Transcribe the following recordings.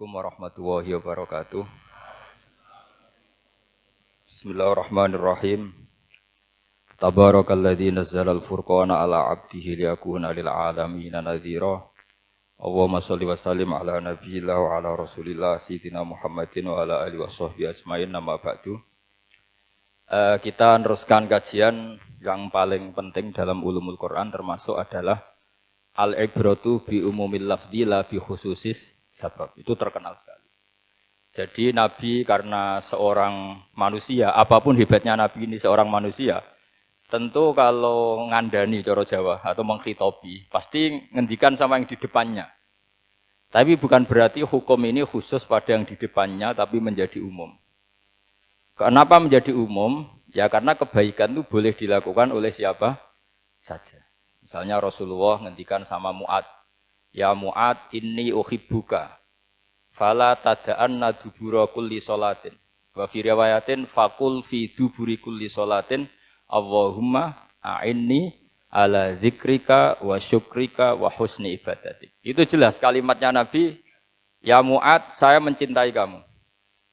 Assalamualaikum warahmatullahi wabarakatuh. Bismillahirrahmanirrahim. Tabarakalladzi nazzalal furqana ala 'abdihi liyakuna lil 'alamin nadhira. Allahumma shalli wa sallim ala nabiyyillah wa ala rasulillah sayyidina Muhammadin wa ala alihi washabbihi ajmain. Nama ba'du. Kita meneruskan kajian yang paling penting dalam ulumul Quran termasuk adalah al-ibratu bi umumil lafzi la bi khususis sabab. Itu terkenal sekali. Jadi Nabi karena seorang manusia, apapun hebatnya Nabi ini seorang manusia, tentu kalau ngandani cara Jawa atau menghitobi, pasti ngendikan sama yang di depannya. Tapi bukan berarti hukum ini khusus pada yang di depannya, tapi menjadi umum. Kenapa menjadi umum? Ya karena kebaikan itu boleh dilakukan oleh siapa saja. Misalnya Rasulullah ngendikan sama Mu'ad, ya Mu'ad inni uhibbuka, fala tada'anna dubura kulli sholatin. Wa fi riwayatin faqul fi duburi kulli sholatin, Allahumma a'inni ala zikrika wa syukrika wa husni ibadatik. Itu jelas kalimatnya Nabi, ya Mu'ad saya mencintai kamu.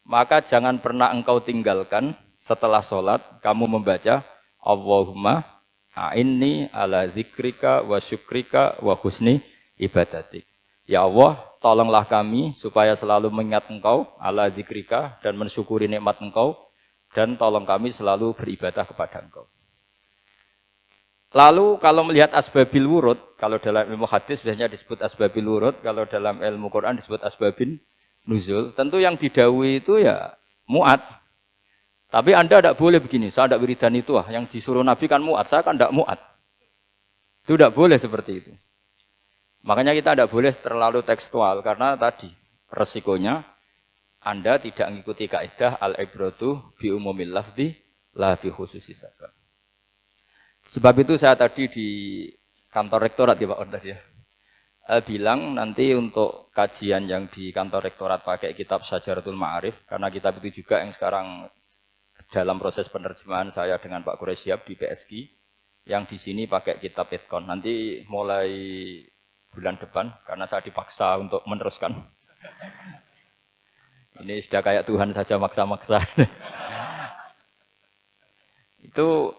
Maka jangan pernah engkau tinggalkan setelah sholat, kamu membaca Allahumma a'inni ala zikrika wa syukrika wa husni ibadatik. Ya Allah, tolonglah kami supaya selalu mengingat engkau ala zikrika dan mensyukuri nikmat engkau, dan tolong kami selalu beribadah kepada engkau. Lalu kalau melihat asbabil wurud, kalau dalam ilmu hadis biasanya disebut asbabil wurud, kalau dalam ilmu Quran disebut asbabin nuzul, tentu yang didhawuhi itu ya Mu'ad. Tapi Anda tidak boleh begini, saya tidak wiridan itu yang disuruh Nabi kan Mu'ad, saya kan tidak Mu'ad. Itu tidak boleh seperti itu. Makanya kita tidak boleh terlalu tekstual, karena tadi resikonya Anda tidak mengikuti kaidah al-ibratu bi umumil lafzi la bi khususi sabab. Sebab itu saya tadi di kantor rektorat ya Pak Ordas ya, bilang nanti untuk kajian yang di kantor rektorat pakai kitab Syajaratul Ma'arif, karena kitab itu juga yang sekarang dalam proses penerjemahan saya dengan Pak Quraisyab di PSG, yang di sini pakai kitab Itqan. Nanti mulai bulan depan, karena saya dipaksa untuk meneruskan. Ini sudah kayak Tuhan saja maksa-maksa. Itu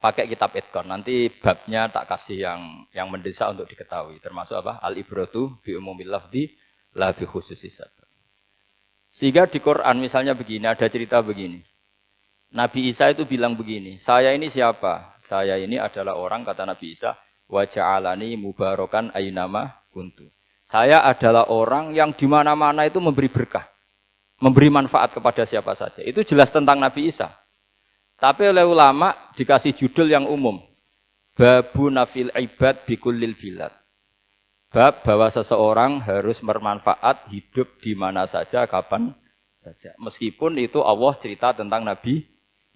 pakai kitab Itqan. Nanti babnya tak kasih yang mendesak untuk diketahui. Termasuk apa? Al-ibratu bi umumil lafzi la bi khususis sabab. Sehingga di Quran misalnya begini, ada cerita begini. Nabi Isa itu bilang begini, saya ini siapa? Saya ini adalah orang, kata Nabi Isa, wa ja'alani mubarakan aynama kuntu. Saya adalah orang yang di mana-mana itu memberi berkah, memberi manfaat kepada siapa saja. Itu jelas tentang Nabi Isa. Tapi oleh ulama dikasih judul yang umum. Babu nafil ibad bikullil bilad. Bab bahwa seseorang harus bermanfaat hidup di mana saja, kapan saja. Meskipun itu Allah cerita tentang Nabi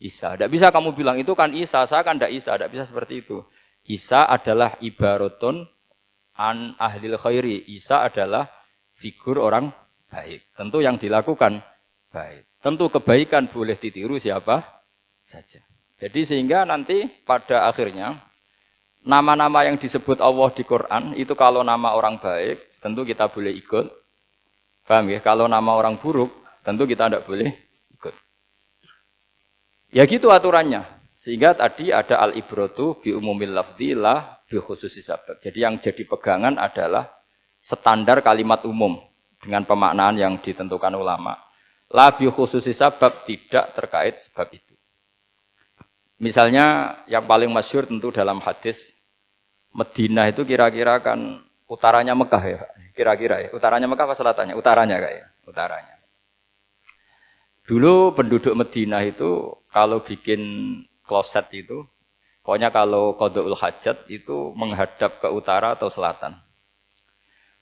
Isa. Tidak bisa kamu bilang itu kan Isa, saya kan tidak Isa. Tidak bisa seperti itu. Isa adalah ibaratun an ahlil khairi. Isa adalah figur orang baik. Tentu yang dilakukan baik. Tentu kebaikan boleh ditiru siapa saja. Jadi sehingga nanti pada akhirnya nama-nama yang disebut Allah di Quran itu kalau nama orang baik tentu kita boleh ikut. Paham ya? Kalau nama orang buruk tentu kita tidak boleh ikut. Ya gitu aturannya. Sehingga tadi ada al-ibratu bi umumil lafzi la bi khususi sabab. Jadi yang jadi pegangan adalah standar kalimat umum dengan pemaknaan yang ditentukan ulama. La bi khususi sabab tidak terkait sebab itu. Misalnya yang paling masyhur tentu dalam hadis Madinah itu kira-kira kan utaranya Mekah ya, kira-kira ya. Utaranya Mekah apa selatannya? Utaranya kayak, utaranya. Dulu penduduk Madinah itu kalau bikin kloset itu, pokoknya kalau qada'ul hajat itu menghadap ke utara atau selatan.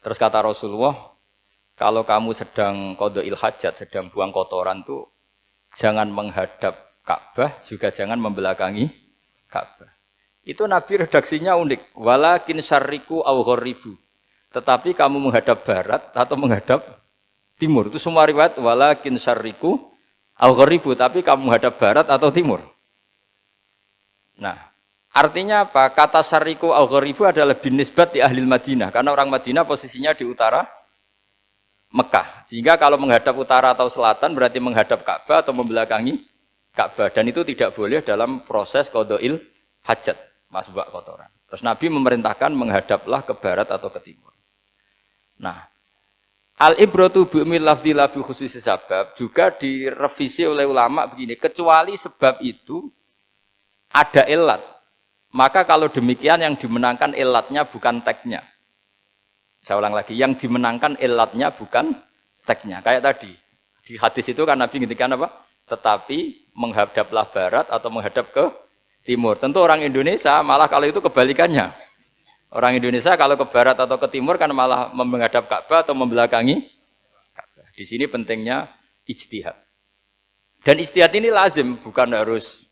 Terus kata Rasulullah, kalau kamu sedang qada'il hajat, sedang buang kotoran tuh jangan menghadap Ka'bah, juga jangan membelakangi Ka'bah. Itu Nabi redaksinya unik. Walakin syarriku aw gharibu. Tetapi kamu menghadap barat atau menghadap timur. Itu semua riwayat walakin syarriku aw gharibu, tapi kamu menghadap barat atau timur. Nah, artinya apa? Kata syarriku aw gharibu adalah binisbat di ahli Madinah, karena orang Madinah posisinya di utara Mekah. Sehingga kalau menghadap utara atau selatan berarti menghadap Ka'bah atau membelakangi Ka'bah. Dan itu tidak boleh dalam proses qada'il hajat, masbuk kotoran. Terus Nabi memerintahkan menghadaplah ke barat atau ke timur. Nah, al-ibratu bi'umil lafzi la bi khususi sabab juga direvisi oleh ulama begini, kecuali sebab itu ada ilat. Maka kalau demikian yang dimenangkan ilatnya bukan teknya. Saya ulang lagi, yang dimenangkan ilatnya bukan teknya. Kayak tadi, di hadis itu kan Nabi ngintikan apa? Tetapi menghadaplah barat atau menghadap ke timur. Tentu orang Indonesia malah kalau itu kebalikannya. Orang Indonesia kalau ke barat atau ke timur kan malah menghadap Ka'bah atau membelakangi Ka'bah. Di sini pentingnya ijtihad. Dan ijtihad ini lazim, bukan harus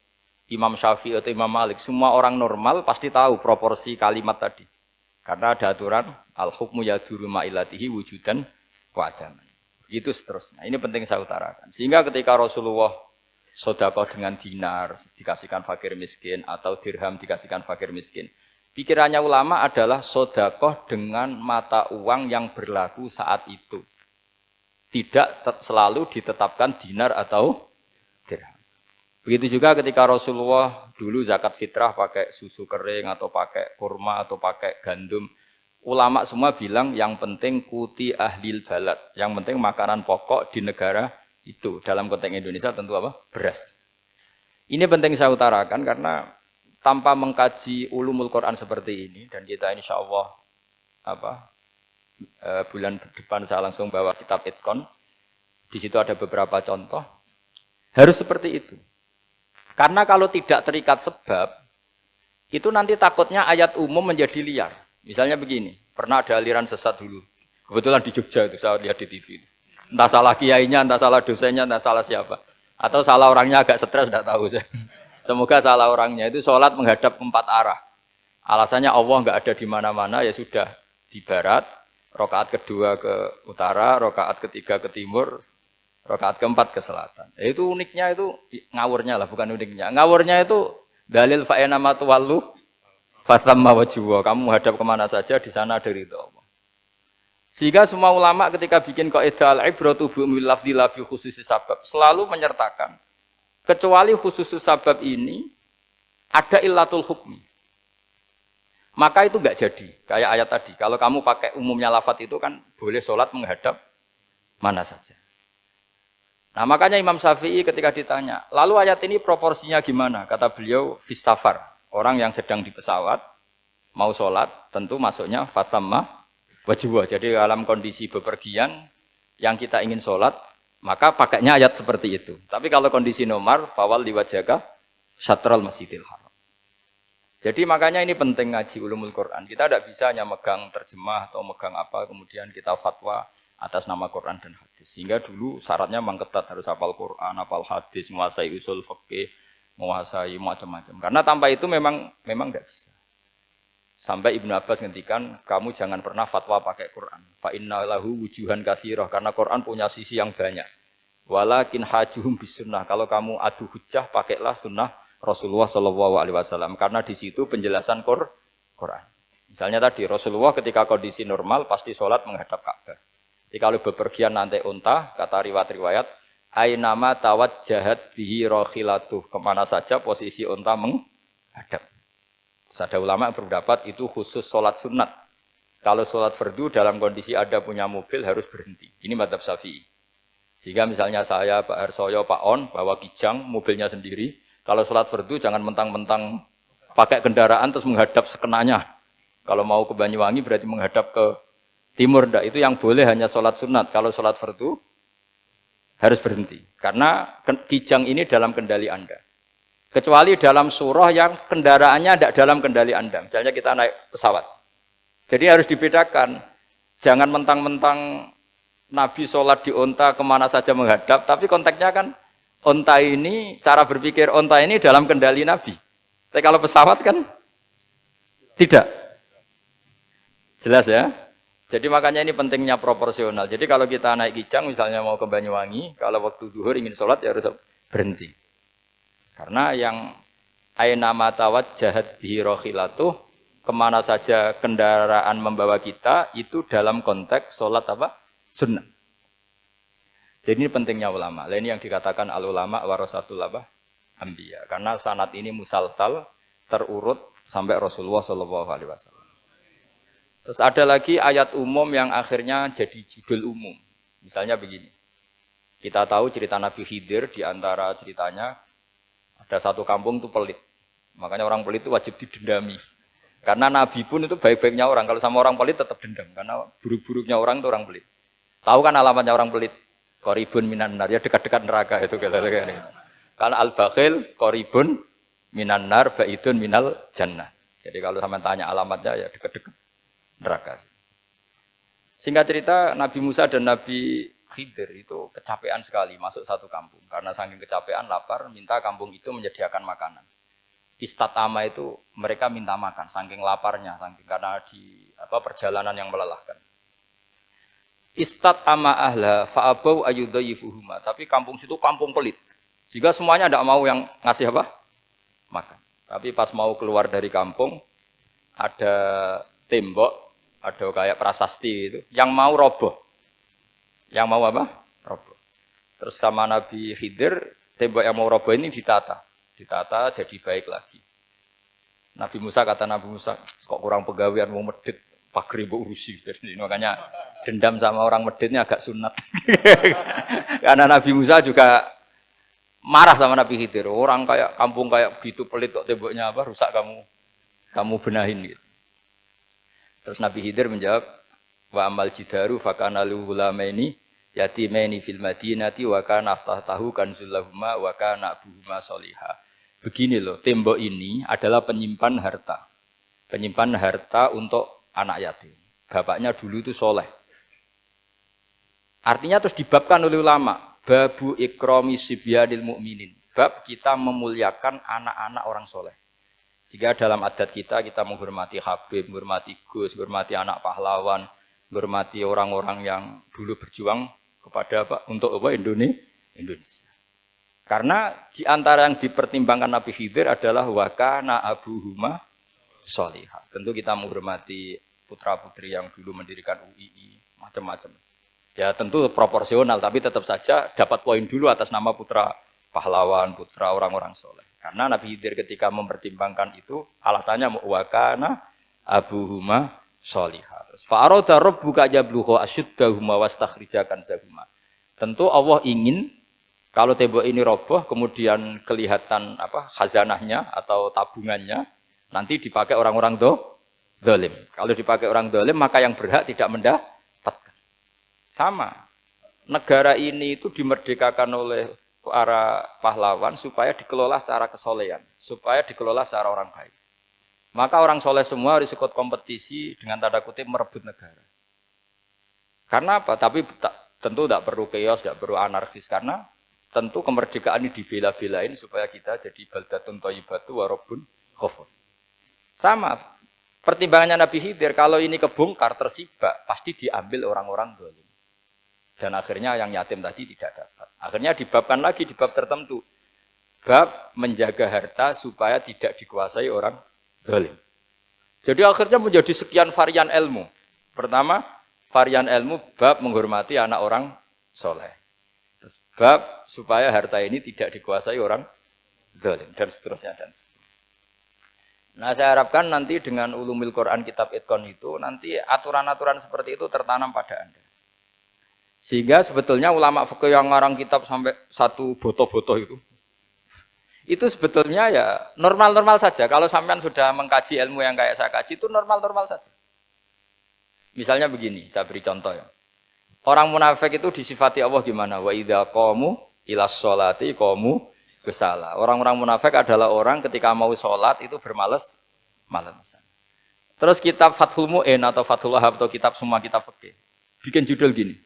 Imam Syafi'i atau Imam Malik. Semua orang normal pasti tahu proporsi kalimat tadi. Karena ada aturan al-hukmu yaduru ma'ilatihi wujudan wa adaman. Begitu seterusnya. Ini penting saya utarakan. Sehingga ketika Rasulullah sedekah dengan dinar dikasihkan fakir miskin atau dirham dikasihkan fakir miskin, pikirannya ulama adalah sedekah dengan mata uang yang berlaku saat itu. Tidak selalu ditetapkan dinar atau dirham. Begitu juga ketika Rasulullah dulu zakat fitrah pakai susu kering atau pakai kurma atau pakai gandum. Ulama semua bilang yang penting kuti ahlil balad. Yang penting makanan pokok di negara itu. Dalam konteks Indonesia tentu apa? Beras. Ini penting saya utarakan karena tanpa mengkaji ulumul Quran seperti ini. Dan kita insya Allah bulan depan saya langsung bawa kitab Itkon. Di situ ada beberapa contoh. Harus seperti itu. Karena kalau tidak terikat sebab, itu nanti takutnya ayat umum menjadi liar. Misalnya begini, pernah ada aliran sesat dulu. Kebetulan di Jogja itu, saya lihat di TV. Entah salah kiainya, entah salah dosennya, entah salah siapa. Atau salah orangnya agak stres, tidak tahu saya. Semoga salah orangnya itu sholat menghadap 4 arah. Alasannya Allah nggak ada di mana-mana, ya sudah di barat, rakaat kedua ke utara, rakaat ketiga ke timur, rakaat keempat ke selatan. Itu uniknya itu ngawurnya lah, bukan uniknya. Ngawurnya itu dalil fa'ina matuwallu fatamma wajhuwa. Kamu menghadap kemana saja di sana ada ridha Allah. Sehingga semua ulama ketika bikin kaidah al-ibratu bi'umil lafzi la bi khususi sabab selalu menyertakan kecuali khusus sabab ini ada illatul hukmi. Maka itu enggak jadi. Kayak ayat tadi, kalau kamu pakai umumnya lafaz itu kan boleh sholat menghadap mana saja. Nah makanya Imam Syafi'i ketika ditanya, lalu ayat ini proporsinya gimana? Kata beliau, fis safar. Orang yang sedang di pesawat, mau sholat, tentu masuknya fatamma wajibah. Jadi dalam kondisi bepergian, yang kita ingin sholat, maka pakainya ayat seperti itu. Tapi kalau kondisi nomor, fawal liwajaka syatral masjidil haram. Jadi makanya ini penting ngaji ulumul Quran. Kita tidak bisa hanya megang terjemah atau megang apa, kemudian kita fatwa atas nama Quran dan hadis. Sehingga dulu syaratnya memang ketat, harus hafal Quran, hafal hadis, menguasai usul fikih, menguasai macam-macam. Karena tanpa itu memang tidak bisa. Sampai Ibnu Abbas ngendikan, kamu jangan pernah fatwa pakai Quran. Fa inna lahu wujuhan katsirah, karena Quran punya sisi yang banyak. Walakin hajuhum bisunnah. Kalau kamu adu hujjah, pakailah sunnah Rasulullah SAW. Karena di situ penjelasan Quran. Misalnya tadi Rasulullah ketika kondisi normal pasti sholat menghadap Ka'bah. Jadi kalau bepergian nanti unta, kata riwayat-riwayat, ainama tawajjahat bihi rakhilatuh, kemana saja posisi unta menghadap. Ada ulama berpendapat itu khusus sholat sunat. Kalau sholat fardu dalam kondisi ada punya mobil harus berhenti. Ini madzhab Syafi'i. Sehingga misalnya saya, Pak Harsoyo, Pak On, bawa kijang, mobilnya sendiri. Kalau sholat fardu jangan mentang-mentang pakai kendaraan terus menghadap sekenanya. Kalau mau ke Banyuwangi berarti menghadap ke timur, enggak. Itu yang boleh hanya sholat sunat. Kalau sholat fardu harus berhenti. Karena kijang ini dalam kendali Anda. Kecuali dalam surah yang kendaraannya tidak dalam kendali Anda. Misalnya kita naik pesawat. Jadi harus dibedakan. Jangan mentang-mentang Nabi sholat di onta kemana saja menghadap. Tapi konteksnya kan onta ini, cara berpikir onta ini dalam kendali Nabi. Tapi kalau pesawat kan tidak. Jelas ya? Jadi makanya ini pentingnya proporsional. Jadi kalau kita naik kijang misalnya mau ke Banyuwangi, kalau waktu zuhur ingin sholat ya harus berhenti. Karena yang aina matawat jahat bihi rakhilatuh, kemana saja kendaraan membawa kita itu dalam konteks sholat apa? Sunnah. Jadi ini pentingnya ulama. Ini yang dikatakan al-ulama warasatul anbiya. Karena sanad ini musalsal terurut sampai Rasulullah SAW. Terus ada lagi ayat umum yang akhirnya jadi judul umum. Misalnya begini. Kita tahu cerita Nabi Khidir, di antara ceritanya ada satu kampung itu pelit. Makanya orang pelit itu wajib didendami. Karena Nabi pun itu baik-baiknya orang. Kalau sama orang pelit tetap dendam. Karena buruk-buruknya orang itu orang pelit. Tahu kan alamatnya orang pelit? Qoribun minan nar, ya dekat-dekat neraka itu kira-kira. Karena al-bakhil qoribun minan nar, ba'idun minal jannah. Jadi kalau sama tanya alamatnya ya dekat-dekat neraka. Singkat cerita, Nabi Musa dan Nabi Khidir itu kecapean sekali masuk satu kampung. Karena saking kecapean, lapar, minta kampung itu menyediakan makanan. Istatama itu mereka minta makan, saking laparnya, saking karena di perjalanan yang melelahkan. Istatama ahla fa'abau ayyudayyifuhuma. Tapi kampung situ kampung pelit. Jika semuanya tidak mau yang ngasih apa? Makan. Tapi pas mau keluar dari kampung, ada tembok, ada kayak prasasti itu, yang mau roboh. Yang mau apa? Roboh. Terus sama Nabi Khidir, tembok yang mau roboh ini ditata. Ditata jadi baik lagi. Nabi Musa kata Nabi Musa, kok kurang pegawaian mau medit, pagri mbok urusi. Jadi makanya dendam sama orang meditnya agak sunat. Karena Nabi Musa juga marah sama Nabi Khidir. Orang kayak kampung kayak begitu pelit kok temboknya apa rusak kamu benahin gitu. Terus Nabi Khidir menjawab, wa amal jidaru fakana lulamaini yatimaini fil madinati wa kana tahtahu kanzul lahuma wa kana abuhuma sholiha. Begini loh, tembok ini adalah penyimpan harta. Penyimpan harta untuk anak yatim. Bapaknya dulu itu soleh. Artinya terus dibabkan oleh ulama. Babu ikrami sibyanil mu'minin. Bab kita memuliakan anak-anak orang soleh. Sehingga dalam adat kita menghormati Habib, menghormati Gus, menghormati anak pahlawan, menghormati orang-orang yang dulu berjuang kepada untuk Indonesia. Karena di antara yang dipertimbangkan Nabi Khidir adalah wakana abuhuma sholihah. Tentu kita menghormati putra-putri yang dulu mendirikan UII, macam-macam. Ya tentu proporsional, tapi tetap saja dapat poin dulu atas nama putra pahlawan, putra orang-orang soleh. Karena Nabi Khidir ketika mempertimbangkan itu, alasannya wakana abuhuma sholihah. Fa'aroda rabbuka yablugha ashuddahuma wastakhrijakan zahuma. Tentu Allah ingin kalau tembok ini roboh, kemudian kelihatan khazanahnya atau tabungannya, nanti dipakai orang-orang zalim. Kalau dipakai orang zalim, maka yang berhak tidak mendapatkan. Sama, negara ini itu dimerdekakan oleh para pahlawan supaya dikelola secara kesolehan, supaya dikelola secara orang baik. Maka orang soleh semua harus ikut kompetisi dengan tanda kutip merebut negara. Karena apa? Tapi tentu tidak perlu chaos, tidak perlu anarkis, karena tentu kemerdekaan ini dibela-belain supaya kita jadi baldatun thayyibatu wa rabbun ghafur. Sama, pertimbangannya Nabi Khidir, kalau ini kebongkar tersibak, pasti diambil orang-orang zalim. Dan akhirnya yang yatim tadi tidak dapat. Akhirnya dibabkan lagi di bab tertentu. Bab menjaga harta supaya tidak dikuasai orang zalim. Jadi akhirnya menjadi sekian varian ilmu. Pertama, varian ilmu bab menghormati anak orang soleh. Terus bab supaya harta ini tidak dikuasai orang zalim dan seterusnya. Nah saya harapkan nanti dengan ulumil Quran kitab Itqan itu nanti aturan-aturan seperti itu tertanam pada Anda. Sehingga sebetulnya ulama fikih yang ngarang kitab sampai satu boto-boto itu sebetulnya ya normal-normal saja. Kalau sampean sudah mengkaji ilmu yang kayak saya kaji itu normal-normal saja. Misalnya begini, saya beri contoh ya. Orang munafik itu disifati Allah gimana? Wa idza qamu ilas sholati qamu kusala. Orang-orang munafik adalah orang ketika mau sholat itu bermalas-malasan. Terus kitab Fathul Mu'in atau Fathul Wahab atau kitab semua kitab fikih bikin judul gini.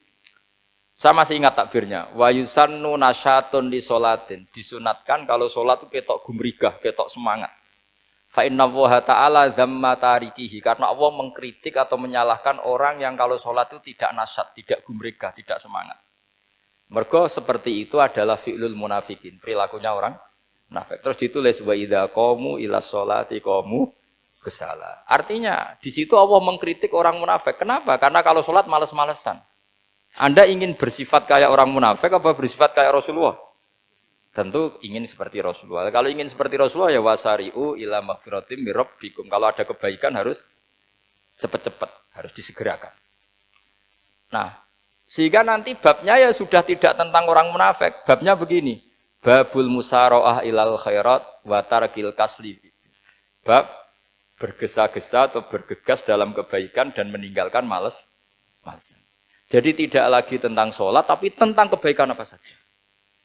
Saya masih ingat takbirnya. Wa yusannu nasyatun li sholatin. Disunatkan kalau sholat itu ketok gumrigah, ketok semangat. Fa inna Allaha ta'ala dzamma tarikihi. Karena Allah mengkritik atau menyalahkan orang yang kalau sholat itu tidak nasyat, tidak gumrigah, tidak semangat. Mergo seperti itu adalah fi'lul munafikin, perilakunya orang munafik. Terus ditulis wa idza qamu ilas sholati qamu kusala. Artinya di situ Allah mengkritik orang munafik. Kenapa? Karena kalau sholat males-malesan. Anda ingin bersifat kayak orang munafik apa bersifat kayak Rasulullah? Tentu ingin seperti Rasulullah. Kalau ingin seperti Rasulullah ya wasari'u ila maghfiratim mir rabbikum. Kalau ada kebaikan harus cepat-cepat, harus disegerakan. Nah, sehingga nanti babnya ya sudah tidak tentang orang munafik. Babnya begini. Babul musara'ah ilal khairat wa tarkil kasli. Bab bergesa-gesa atau bergegas dalam kebaikan dan meninggalkan malas. Jadi tidak lagi tentang sholat, tapi tentang kebaikan apa saja.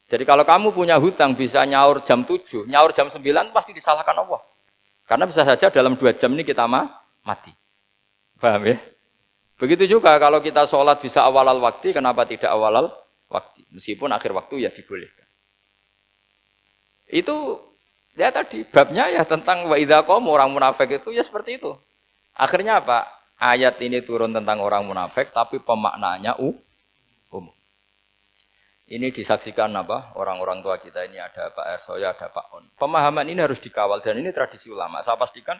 Jadi kalau kamu punya hutang bisa nyaur jam 7, nyaur jam 9 pasti disalahkan Allah. Karena bisa saja dalam 2 jam ini kita mati. Paham ya? Begitu juga kalau kita sholat bisa awal waktu, kenapa tidak awal waktu? Meskipun akhir waktu ya dibolehkan. Itu ya tadi babnya ya tentang wa idza qamu orang munafik itu ya seperti itu. Akhirnya apa? Ayat ini turun tentang orang munafik tapi pemaknaannya umum. Ini disaksikan apa? Orang-orang tua kita ini ada Pak Ersoya, ada Pak On. Pemahaman ini harus dikawal dan ini tradisi ulama. Saya pastikan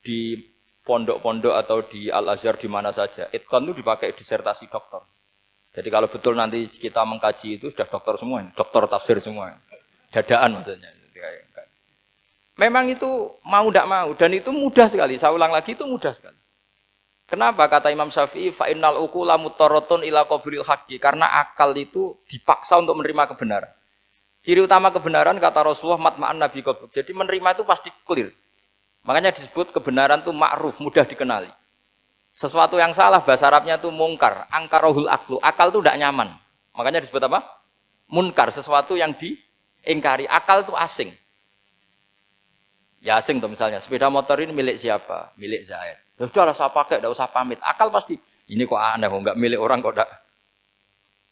di pondok-pondok atau di Al-Azhar di mana saja, itqan itu dipakai disertasi doktor. Jadi kalau betul nanti kita mengkaji itu sudah doktor semua, doktor tafsir semua. Dadaan maksudnya. Memang itu mau tidak mau dan itu mudah sekali. Saya ulang lagi itu mudah sekali. Kenapa kata Imam Syafi'i fa innal uqula mutarratun ila qabril haqqi, karena akal itu dipaksa untuk menerima kebenaran. Ciri utama kebenaran kata Rasulullah matma'an nabi qabr. Jadi menerima itu pasti clear. Makanya disebut kebenaran itu ma'ruf, mudah dikenali. Sesuatu yang salah bahasa Arabnya itu mungkar, angkarohul aklu. Akal itu tidak nyaman. Makanya disebut apa? Munkar, sesuatu yang diingkari. Akal itu asing. Ya asing tuh misalnya, sepeda motor ini milik siapa? Milik Zaid. Ya sudah saya pakai, tidak usah pamit. Akal pasti, ini kok aneh, nggak milik orang kok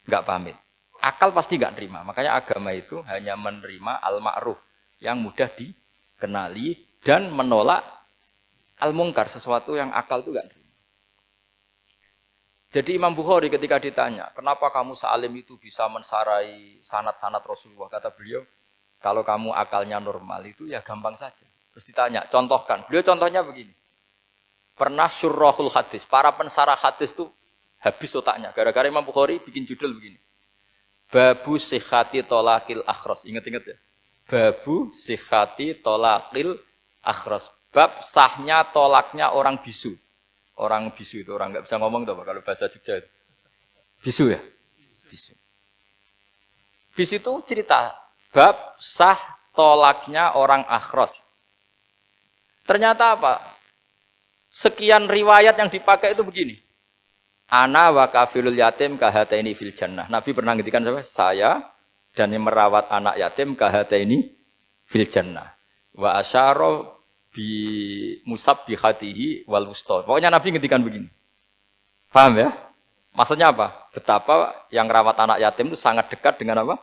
nggak pamit. Akal pasti nggak terima. Makanya agama itu hanya menerima al-ma'ruf yang mudah dikenali dan menolak al-mungkar, sesuatu yang akal itu nggak terima. Jadi Imam Bukhari ketika ditanya, kenapa kamu salim itu bisa mensarai sanad-sanad Rasulullah? Kata beliau, kalau kamu akalnya normal itu ya gampang saja. Terus ditanya, contohkan. Beliau contohnya begini. Pernah syurrahul hadis, para pensarah hadis itu habis otaknya. Gara-gara Imam Bukhari bikin judul begini. Babu sihhati tolakil akhros. Ingat-ingat ya. Babu sihhati tolakil akhros. Bab sahnya tolaknya orang bisu. Orang bisu itu orang nggak bisa ngomong tuh kalau bahasa Jogja itu. Bisu ya? Bisu. Bisu itu cerita bab sah tolaknya orang akhros. Ternyata apa? Sekian riwayat yang dipakai itu begini. Ana wa kafilul yatim kahataini fil jannah. Nabi pernah ngendikan saya dan yang merawat anak yatim kahataini fil jannah. Wa asyara bi musabbihatihi wal wusta. Pokoknya Nabi ngendikan begini. Paham ya? Maksudnya apa? Betapa yang merawat anak yatim itu sangat dekat dengan apa?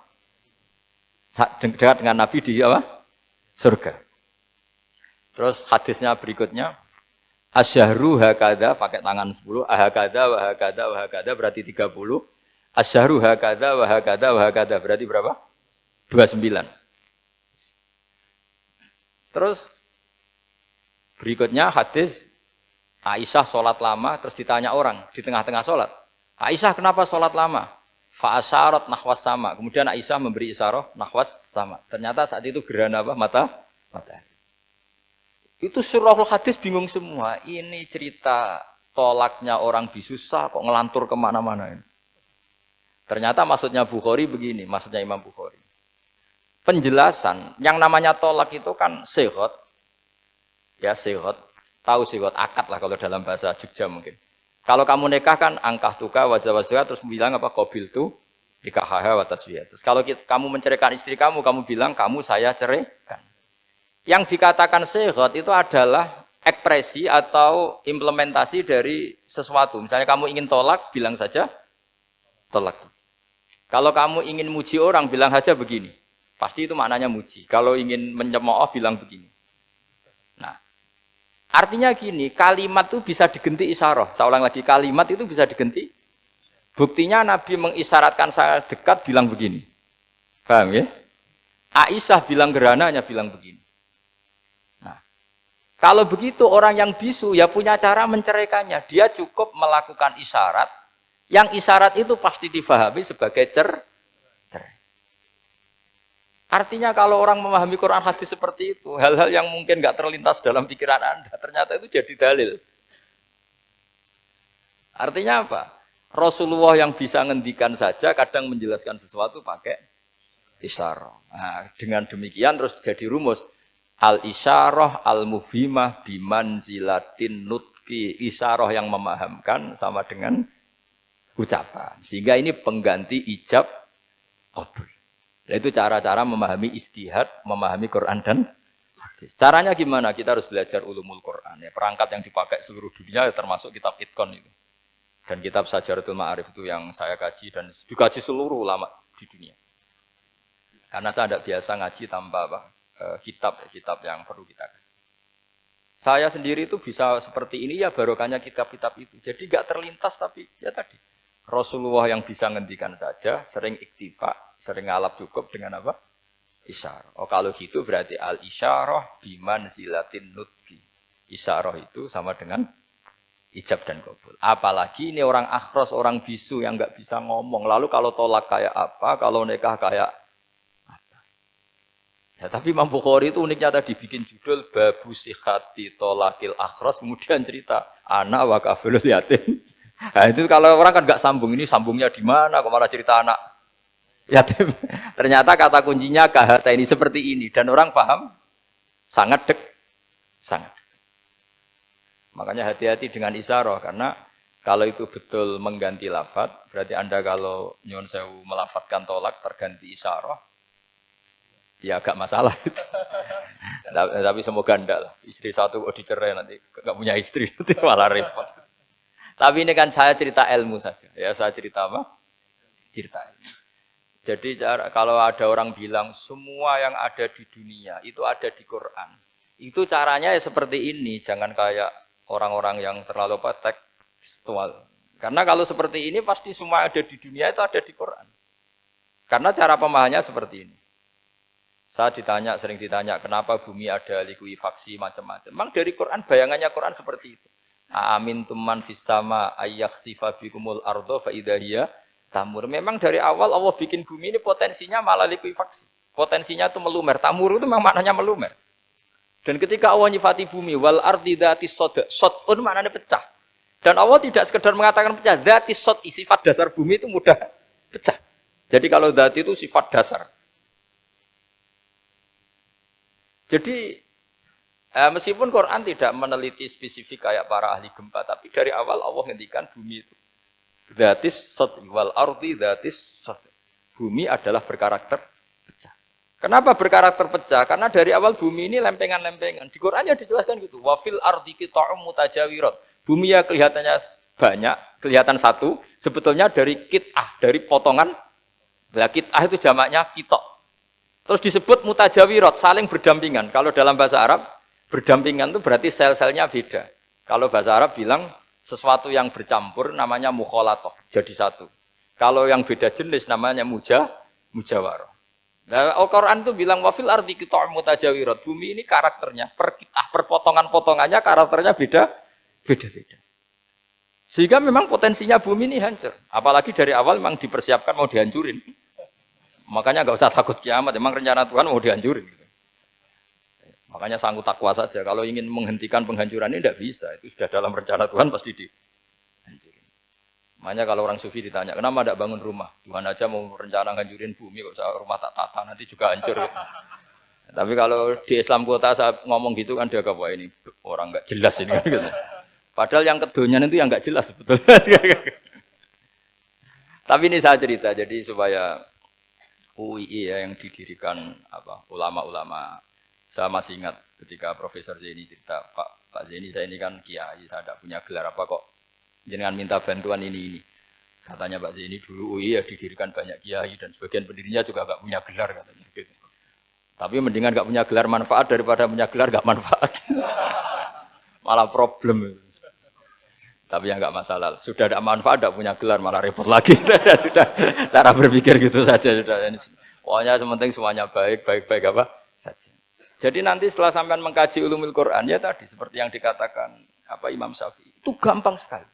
Dekat dengan Nabi di apa? Surga. Terus hadisnya berikutnya. Asyahru hakada pakai tangan 10, ahakada wa hakada wa hakada berarti 30. Asyahru hakada wa hakada wa hakada berarti berapa? 29. Terus berikutnya hadis Aisyah sholat lama terus ditanya orang di tengah-tengah sholat. Aisyah kenapa sholat lama? Fa asyarat nahwas sama. Kemudian Aisyah memberi isyarah nahwas sama. Ternyata saat itu gerhana apa? Matahari. Itu surahul hadis bingung semua. Ini cerita tolaknya orang bisusah kok ngelantur kemana-mana ini. Ternyata maksudnya Bukhari begini, maksudnya Imam Bukhari. Penjelasan, yang namanya tolak itu kan sihot. Ya sihot, tahu sihot, akad lah kalau dalam bahasa Jogja mungkin. Kalau kamu nikah kan angkah tuka, wazawazduha, terus bilang apa? Qabil tu, nikahaha wa taswiyah. Terus kalau kamu menceraikan istri kamu bilang kamu saya ceraikan. Yang dikatakan sihot itu adalah ekspresi atau implementasi dari sesuatu. Misalnya kamu ingin tolak, bilang saja tolak. Kalau kamu ingin muji orang, bilang saja begini. Pasti itu maknanya muji. Kalau ingin mencemooh, bilang begini. Nah, artinya gini, kalimat itu bisa diganti isyarah. Saya ulang lagi, kalimat itu bisa diganti. Buktinya Nabi mengisyaratkan saya dekat, bilang begini. Paham ya? Aisyah bilang gerhana, hanya bilang begini. Kalau begitu orang yang bisu ya punya cara menceraikannya. Dia cukup melakukan isyarat Yang isyarat itu pasti difahami sebagai cerai. Artinya kalau orang memahami Quran hadis seperti itu, hal-hal yang mungkin nggak terlintas dalam pikiran Anda, ternyata itu jadi dalil. Artinya apa? Rasulullah yang bisa ngendikan saja kadang menjelaskan sesuatu pakai isyarah. Nah, dengan demikian terus jadi rumus al-isyarah al-mufhimah bimanzilatin nutqi. Isyarah yang memahamkan sama dengan ucapan. Sehingga ini pengganti ijab qabul. Itu cara-cara memahami istihad, memahami Quran dan hadis. Caranya gimana? Kita harus belajar ulumul Quran. Ya, perangkat yang dipakai seluruh dunia termasuk kitab Itqan itu. Dan kitab Sajaratul Ma'arif itu yang saya kaji dan dikaji seluruh ulama di dunia. Karena saya tidak biasa ngaji tanpa kitab yang perlu kita kaji. Saya sendiri itu bisa seperti ini ya barokahnya kitab-kitab itu. Jadi gak terlintas tapi ya tadi. Rasulullah yang bisa ngendikan saja, sering iktifa, sering ngalap cukup dengan apa? Isyarah. Oh kalau gitu berarti al-isyarah bimanzilatin nutqi. Isyarah itu sama dengan ijab dan qabul. Apalagi ini orang akhros, orang bisu yang nggak bisa ngomong. Lalu kalau tolak kayak apa, kalau nikah kayak apa. Ya, tapi Imam Bukhari itu uniknya tadi bikin judul Babu Sihati Tolakil Akhros, kemudian cerita anak wa kafilul yatim. Nah itu kalau orang kan nggak sambung, ini sambungnya di mana? Kok malah cerita anak yatim? Ternyata kata kuncinya kahata ini seperti ini dan orang paham sangat sangat. Makanya hati-hati dengan isyarah karena kalau itu betul mengganti lafadz, berarti Anda kalau nyun sewu melafatkan tolak terganti isyarah, ya agak masalah itu. Tapi semoga enggak lah. Istri satu kok dicerai nanti nggak punya istri nanti malah repot. Tapi ini kan saya cerita ilmu saja. Ya saya cerita apa? Cerita ilmu. Jadi kalau ada orang bilang semua yang ada di dunia itu ada di Quran. Itu caranya ya seperti ini. Jangan kayak orang-orang yang terlalu tekstual. Karena kalau seperti ini pasti semua ada di dunia itu ada di Quran. Karena cara pemahamannya seperti ini. Saya sering ditanya kenapa bumi ada likuifaksi macam-macam. Memang dari Quran bayangannya Quran seperti itu. Amin tuman fis sama ayyakhsifa bikumul ardo fa idza tamur. Memang dari awal Allah bikin bumi ini potensinya malah likuifaksi. Potensinya itu melumer. Tamur itu memang maknanya melumer. Dan ketika Allah nyifati bumi wal ardi dzatis sodun maknanya pecah. Dan Allah tidak sekedar mengatakan pecah, dzatis sod sifat dasar bumi itu mudah pecah. Jadi kalau dzat itu sifat dasar. Jadi meskipun Quran tidak meneliti spesifik kayak para ahli gempa, tapi dari awal Allah ngendikan bumi itu dzatis sod wal ardi dzatis sod. Bumi adalah berkarakter pecah. Kenapa berkarakter pecah? Karena dari awal bumi ini lempengan-lempengan. Di Qurannya dijelaskan gitu. Wa fil ardi qita'um mutajawirat. Bumi ya kelihatannya banyak, kelihatan satu, sebetulnya dari qit'ah, dari potongan. Lah qit'ah itu jamaknya qita'. Terus disebut mutajawirat, saling berdampingan. Kalau dalam bahasa Arab berdampingan itu berarti sel-selnya beda. Kalau bahasa Arab bilang sesuatu yang bercampur namanya mukhalatoh, jadi satu. Kalau yang beda jenis namanya mujawarah. Nah, Al-Quran itu bilang wafil ardi qita'um mutajawirat. Bumi ini karakternya per potongan-potongannya karakternya beda-beda. Sehingga memang potensinya bumi ini hancur. Apalagi dari awal memang dipersiapkan mau dihancurin. Makanya nggak usah takut kiamat. Memang rencana Tuhan mau dihancurin. Makanya sanggup takwa saja. Kalau ingin menghentikan penghancuran ini tidak bisa. Itu sudah dalam rencana Tuhan pasti dihancurin. Makanya kalau orang sufi ditanya, kenapa tidak bangun rumah? Tuhan aja mau rencana hancurin bumi, kok saya rumah tak tata nanti juga hancur. Tapi kalau di Islam kota saya ngomong gitu kan dia kata, wah ini orang nggak jelas ini. Gitu. Padahal yang kedonyan itu yang nggak jelas sebetulnya. Tapi ini saya cerita, jadi supaya UII ya, yang didirikan ulama-ulama. Saya masih ingat ketika Profesor Zaini cerita, Pak Zaini saya ini kan kiai, saya tidak punya gelar apa kok jenengan minta bantuan ini. Katanya Pak Zaini dulu UI ya didirikan banyak kiai dan sebagian pendirinya juga nggak punya gelar katanya. Gitu. Tapi mendingan nggak punya gelar manfaat daripada punya gelar nggak manfaat. Malah problem. Tapi ya nggak masalah. Sudah ada manfaat, tidak punya gelar malah repot lagi. Sudah cara berpikir gitu saja sudah. Pokoknya sementing semuanya baik apa saja. Jadi nanti setelah sampean mengkaji ulumul Quran ya tadi seperti yang dikatakan Imam Syafi'i itu gampang sekali.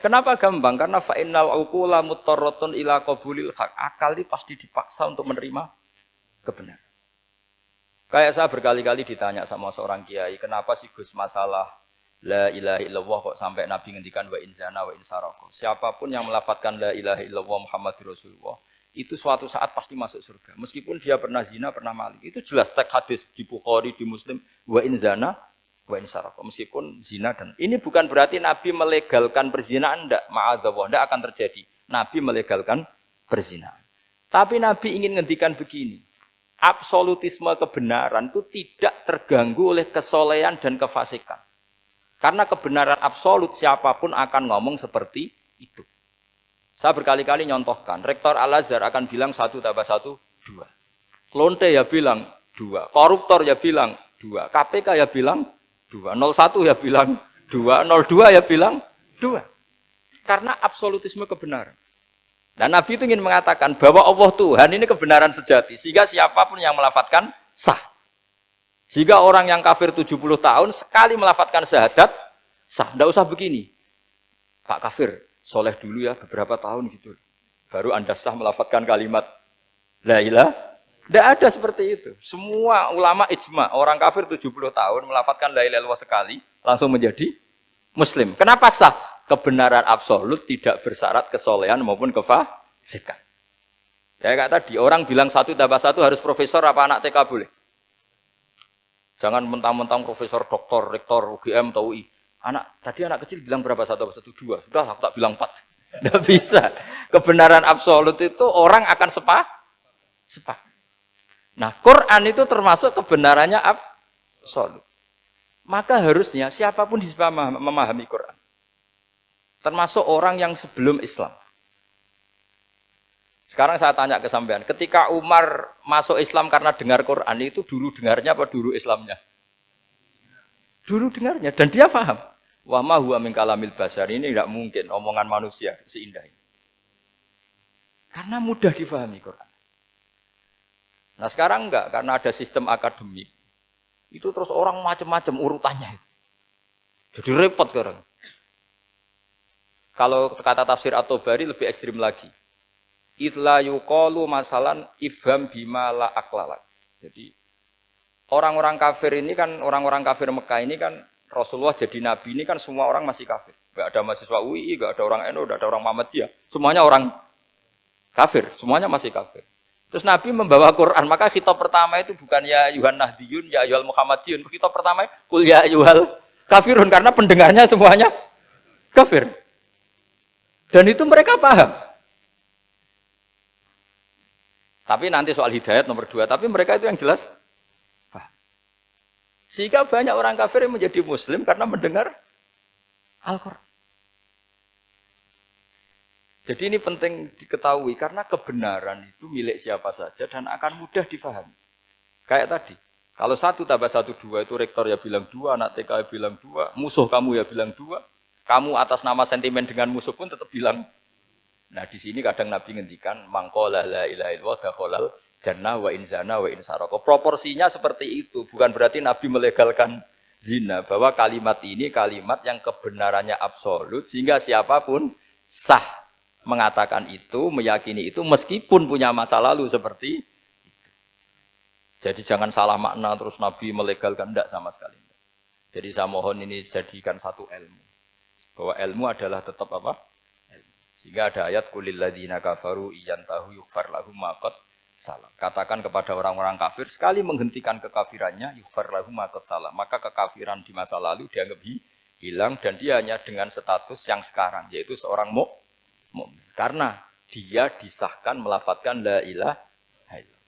Kenapa gampang? Karena fa'innal uqula muttarratun ila qabulil haq. Akal ini pasti dipaksa untuk menerima kebenaran. Kayak saya berkali-kali ditanya sama seorang kiai, kenapa sih Gus masalah la ilaha illallah kok sampai Nabi ngendikan wa inzana wa insaraka. Siapapun yang melafadzkan la ilaha illallah Muhammadur Rasulullah, itu suatu saat pasti masuk surga. Meskipun dia pernah zina, pernah maling. Itu jelas teks hadis di Bukhari, di Muslim, wa inzana wa insaraka. Meskipun zina dan ini bukan berarti Nabi melegalkan perzinahan, enggak, ma'adzallah, enggak akan terjadi. Nabi melegalkan perzinahan. Tapi Nabi ingin ngendikan begini. Absolutisme kebenaran itu tidak terganggu oleh kesolehan dan kefasikan. Karena kebenaran absolut siapapun akan ngomong seperti itu. Saya berkali-kali nyontohkan, Rektor Al-Azhar akan bilang 1 tambah 1, 2. Lonte ya bilang 2, koruptor ya bilang 2, KPK ya bilang 2, 01 ya bilang 2, 02 ya bilang 2. Karena absolutisme kebenaran. Dan Nabi itu ingin mengatakan bahwa Allah Tuhan ini kebenaran sejati. Sehingga siapapun yang melafadzkan sah. Jika orang yang kafir 70 tahun sekali melafadzkan syahadat, sah. Tidak usah begini. Pak kafir, soleh dulu ya beberapa tahun gitu. Baru Anda sah melafadzkan kalimat la ilaha. Tidak ada seperti itu. Semua ulama ijma, orang kafir 70 tahun melafadzkan la ilaha illallah sekali, langsung menjadi Muslim. Kenapa sah? Kebenaran absolut tidak bersyarat kesolehan maupun kefasikan. Ya kayak tadi, orang bilang 1 tambah 1 harus profesor apa anak TK boleh? Jangan mentang-mentang profesor, doktor, rektor, UGM, atau UI. Tadi anak kecil bilang berapa 1 tambah 1? 2. Sudah, aku tak bilang 4. Tidak bisa. Kebenaran absolut itu orang akan sepak. Nah, Quran itu termasuk kebenarannya absolut. Maka harusnya siapapun bisa memahami Quran. Termasuk orang yang sebelum Islam. Sekarang saya tanya ke sampean, ketika Umar masuk Islam karena dengar Quran itu dulu dengarnya apa dulu Islamnya? Dulu dengarnya dan dia paham. Wa ma huwa min kalamil basar, ini tidak mungkin omongan manusia seindah ini. Karena mudah difahami Quran. Nah sekarang enggak, karena ada sistem akademik. Itu terus orang macam-macam urutannya. Jadi repot sekarang. Kalau kata tafsir At-Tabari lebih ekstrim lagi. Itla yuqalu masalan ifham bima la aqlalak. Jadi orang-orang kafir ini kan, orang-orang kafir Mekah ini kan Rasulullah jadi nabi ini kan semua orang masih kafir. Enggak ada mahasiswa UI, enggak ada orang NU, enggak ada orang Muhammadiyah. Semuanya orang kafir, semuanya masih kafir. Terus Nabi membawa Quran, maka khitab pertama itu bukan ya ayuhan nahdiyun, ya ayuhal Muhammadiyun. Khitab pertama kul ya ayuhal kafirun karena pendengarnya semuanya kafir. Dan itu mereka paham. Tapi nanti soal hidayat nomor 2. Tapi mereka itu yang jelas paham. Sehingga banyak orang kafir yang menjadi muslim karena mendengar Al-Quran. Jadi ini penting diketahui karena kebenaran itu milik siapa saja dan akan mudah difahami. Kayak tadi. Kalau 1 tambah 1, 2 itu rektor ya bilang 2, anak TK ya bilang 2, musuh kamu ya bilang 2. Kamu atas nama sentimen dengan musuh pun tetap bilang. Nah di sini kadang Nabi ngendikan mangqala la ilaha illallah dakhalal jannah wa inzana wa insaraka. Proporsinya seperti itu, bukan berarti Nabi melegalkan zina, bahwa kalimat ini kalimat yang kebenarannya absolut sehingga siapapun sah mengatakan itu, meyakini itu meskipun punya masa lalu seperti itu. Jadi jangan salah makna terus Nabi melegalkan, enggak sama sekali. Jadi saya mohon ini jadikan satu ilmu. Bahwa ilmu adalah tetap apa? Ilmu. Sehingga ada ayat kulil ladzina kafaru iyantahu yughfar lahum ma qad salam. Katakan kepada orang-orang kafir sekali menghentikan kekafirannya yughfar lahum ma qad salam. Maka kekafiran di masa lalu dianggap hilang dan dia hanya dengan status yang sekarang yaitu seorang mukmin. Karena dia disahkan melafadzkan la ilaha illallah.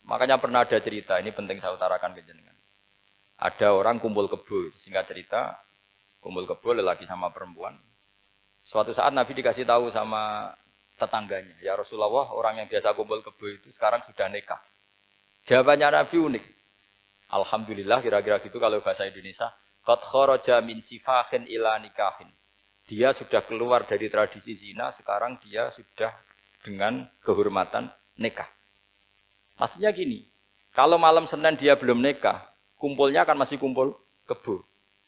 Makanya pernah ada cerita, ini penting saya utarakan ke jenengan. Ada orang kumpul kebo, singkat cerita kumpul kebo lelaki sama perempuan. Suatu saat Nabi dikasih tahu sama tetangganya, ya Rasulullah orang yang biasa kumpul kebo itu sekarang sudah nikah. Jawabannya Nabi unik. Alhamdulillah kira-kira gitu kalau bahasa Indonesia. Qad kharaja min sifahin ila nikahin. Dia sudah keluar dari tradisi zina, sekarang dia sudah dengan kehormatan nikah. Maksudnya gini, kalau malam Senin dia belum nikah, kumpulnya akan masih kumpul kebo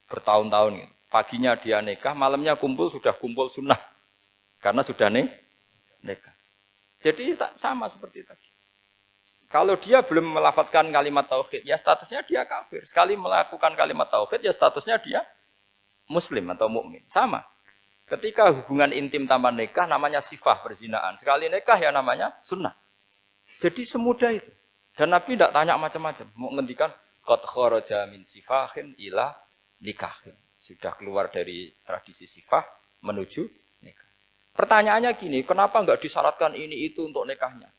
bertahun-tahun gitu. Paginya dia nikah, malamnya sudah kumpul sunnah. Karena sudah nikah. Jadi sama seperti tadi. Kalau dia belum melafadzkan kalimat tauhid, ya statusnya dia kafir. Sekali melakukan kalimat tauhid, ya statusnya dia muslim atau mukmin. Sama. Ketika hubungan intim tanpa nikah namanya sifah perzinaan. Sekali nikah ya namanya sunnah. Jadi semudah itu. Dan Nabi tidak tanya macam-macam. Mau ngendikan qad kharaja min sifahin ila nikahin. Sudah keluar dari tradisi sifah menuju nikah. Pertanyaannya gini, kenapa enggak disyaratkan ini itu untuk nikahnya?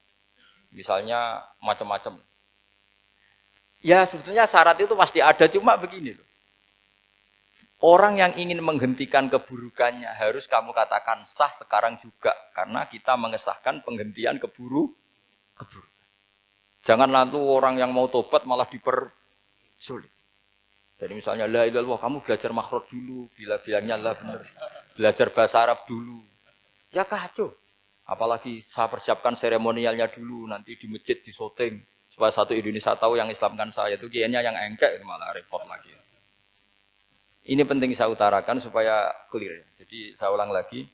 Misalnya macam-macam. Ya sebetulnya syarat itu pasti ada, cuma begini loh. Orang yang ingin menghentikan keburukannya harus kamu katakan sah sekarang juga. Karena kita mengesahkan penghentian keburukan. Jangan lalu orang yang mau tobat malah dipersulit. Jadi misalnya la ilaha illallah, kamu belajar makhraj dulu, bilangnya la benar. Belajar bahasa Arab dulu. Ya kacau. Apalagi saya persiapkan seremonialnya dulu, nanti di masjid di syuting supaya satu Indonesia tahu yang Islamkan saya itu kiainya yang engkek malah repot lagi. Ini penting saya utarakan supaya clear. Jadi saya ulang lagi,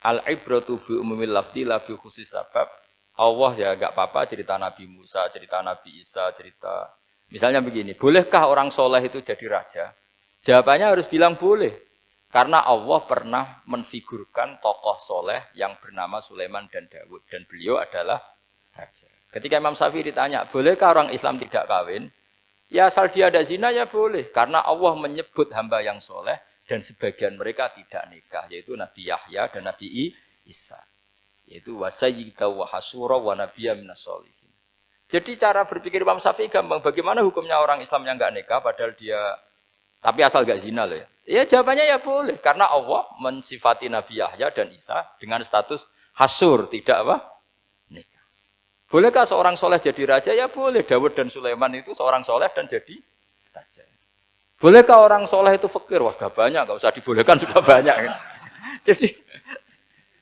al-ibratu bi umumil lafzi la bi khusus sabab. Allah ya enggak apa-apa cerita Nabi Musa, cerita Nabi Isa, cerita misalnya begini, bolehkah orang soleh itu jadi raja? Jawabannya harus bilang boleh. Karena Allah pernah menfigurkan tokoh soleh yang bernama Sulaiman dan Daud. Dan beliau adalah raja. Ketika Imam Syafi'i ditanya, bolehkah orang Islam tidak kawin? Ya asal dia ada zina ya boleh. Karena Allah menyebut hamba yang soleh dan sebagian mereka tidak nikah. Yaitu Nabi Yahya dan Nabi Isa. Yaitu wasayyida wa hasura wa nabiyya minas sholihin. Jadi cara berpikir Imam Syafi'i gampang. Bagaimana hukumnya orang Islam yang enggak nikah padahal dia tapi asal enggak zina loh ya. Ya jawabannya ya boleh karena Allah mensifati Nabi Yahya dan Isa dengan status hasur, tidak apa? Nikah. Bolehkah seorang soleh jadi raja? Ya boleh. Daud dan Sulaiman itu seorang soleh dan jadi raja. Bolehkah orang soleh itu fakir? Wah sudah banyak, enggak usah dibolehkan sudah banyak.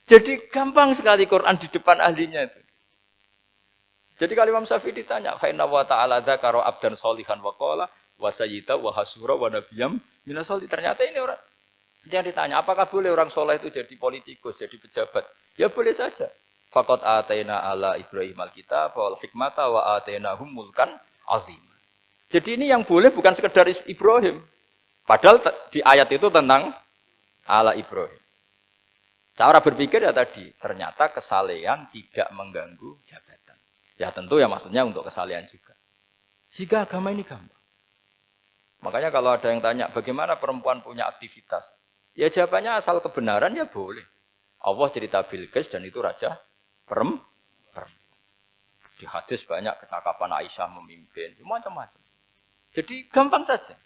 Jadi gampang sekali Quran di depan ahlinya itu. Jadi kalau Imam Syafi'i ditanya, fa inna wa ta'ala dzakara abdan sholihan wa qala wa sayyida wa hasura wa nabiyyam minas sholihin. Ternyata ini orang yang ditanya, apakah boleh orang soleh itu jadi politikus, jadi pejabat? Ya boleh saja. Faqad ataina ala Ibrahim alkitab wal hikmata wa atainahum mulkan azim. Jadi ini yang boleh bukan sekedar Ibrahim. Padahal di ayat itu tentang ala Ibrahim. Cara berpikir ya tadi, ternyata kesalehan tidak mengganggu jabatan. Ya tentu ya maksudnya untuk kesalehan juga. Sehingga agama ini gampang. Makanya kalau ada yang tanya, bagaimana perempuan punya aktivitas? Ya jawabannya asal kebenaran ya boleh. Allah cerita Bilqis dan itu raja perempuan. Di hadis banyak kecakapan Aisyah memimpin, macam-macam. Jadi gampang saja.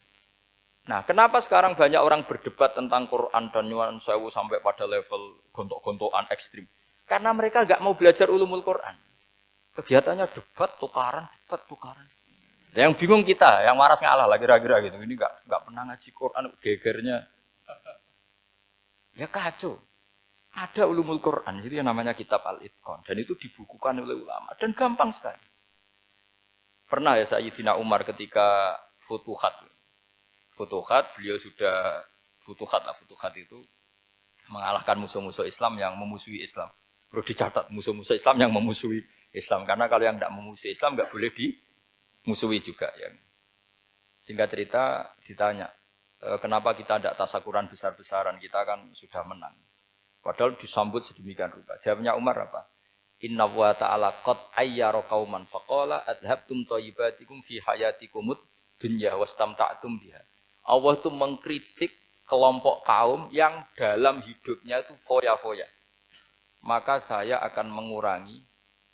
Nah, kenapa sekarang banyak orang berdebat tentang Quran dan nyuwun sewu sampai pada level gontok-gontokan ekstrim? Karena mereka nggak mau belajar ulumul Quran. Kegiatannya debat, tukaran. Yang bingung kita, yang waras ngalah lah kira-kira gitu. Ini nggak pernah ngaji Quran, gegernya. Ya kacau. Ada ulumul Quran, itu yang namanya kitab Al-Itqan. Dan itu dibukukan oleh ulama. Dan gampang sekali. Pernah ya Sayyidina Umar ketika Futuhat, beliau sudah Futuhat itu mengalahkan musuh-musuh Islam yang memusuhi Islam. Perlu dicatat, musuh-musuh Islam yang memusuhi Islam. Karena kalau yang tidak memusuhi Islam nggak boleh dimusuhi juga. Ya. Singkat cerita ditanya, kenapa kita tidak tasakuran besar-besaran, kita kan sudah menang. Padahal disambut sedemikian rupa. Jawabnya Umar apa? Inna wa ta'ala qad ayyara qauman faqala adhabtum thayyibatikum fi hayatikumud dunya wastamta'tum biha. Allah itu mengkritik kelompok kaum yang dalam hidupnya itu foya-foya. Maka saya akan mengurangi